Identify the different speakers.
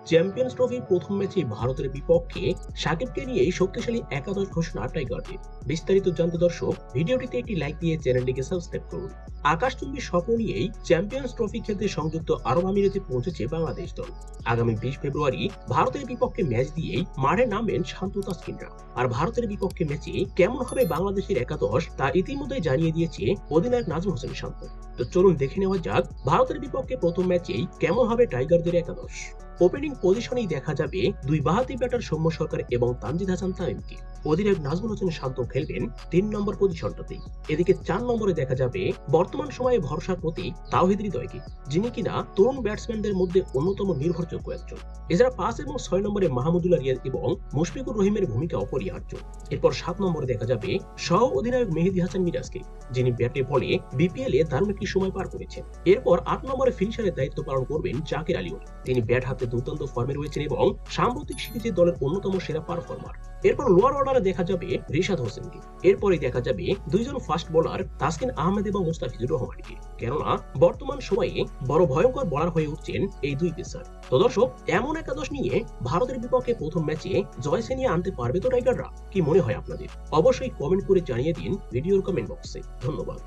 Speaker 1: Champions ট্রফির প্রথম ম্যাচে ভারতের বিপক্ষে সাকিবকে নিয়ে শক্তিশালী একাদশ ঘোষণা টাইগারদের। বিস্তারিত জানতে দর্শক ভিডিওটিতে একটি লাইক দিয়ে চ্যানেলটিকে সাবস্ক্রাইব করুন। আকাশচুম্বী স্বপ্ন নিয়েই চ্যাম্পিয়ন্স ট্রফি খেলতে সংযুক্ত আরব আমিরাতে পৌঁছেছে বাংলাদেশ দল। আগামী 20 ফেব্রুয়ারি ভারতের বিপক্ষে ম্যাচ দিয়েই মাঠে নামবেন শান্ত তাসকিনরা। আর ভারতের বিপক্ষে ম্যাচে কেমন হবে বাংলাদেশের একাদশ তা ইতিমধ্যে জানিয়ে দিয়েছে অধিনায়ক নাজমুল হোসেন শান্ত। তো চলুন দেখে নেওয়া যাক ভারতের বিপক্ষে প্রথম ম্যাচেই কেমন হবে টাইগারদের একাদশ। ওপেনিং পজিশনেই দেখা যাবে দুই বাঁহাতি ব্যাটার সৌম্য সরকার এবং তানজিদ হাসান তামিমকে। অধিনায়ক নাজমুল হোসেন শান্ত খেলবেন 3 নম্বর পজিশনটাতেই। এদিকে 4 নম্বরে দেখা যাবে বর্তমান সময়ে ভরসার প্রতীক তাওহিদ হৃদয়কে, যিনি কিনা তরুণ ব্যাটসম্যানদের মধ্যে অন্যতম নির্ভরযোগ্য একজন। এছাড়া 5 এবং 6 নম্বরে মাহমুদুল্লাহ রিয়াদ এবং মুশফিকুর রহিমের ভূমিকা অপরিহার্য। এরপর 7 নম্বরে দেখা যাবে সহ অধিনায়ক মেহেদী হাসান মিরাজকে, যিনি ব্যাটে বলে বিপিএল এ দারুণ একটি সময় পার করেছেন। এরপর 8 নম্বরে ফিনিশারের দায়িত্ব পালন করবেন জাকির আলী। তিনি ব্যাট হাতে দুর্দান্ত ফর্মে রয়েছেন এবং সাম্প্রতিক সিরিজে দলের অন্যতম সেরা পারফর্মার। এরপর লোয়ার অর্ডারে দেখা যাবে রিশাদ হোসেনকে। এরপরে দেখা যাবে দুইজন ফাস্ট বোলার তাসকিন আহমেদ এবং মুস্তাফিজুর রহমানকে, কেননা বর্তমান সময়ে বড় ভয়ঙ্কর বোলার হয়ে উঠছেন এই দুই পেসার। তো দর্শক, এমন একাদশ নিয়ে ভারতের বিপক্ষে প্রথম ম্যাচে জয় ছিনিয়ে আনতে পারবে তো টাইগাররা? কি মনে হয় আপনাদের? অবশ্যই কমেন্ট করে জানিয়ে দিন ভিডিওর কমেন্ট বক্সে। ধন্যবাদ।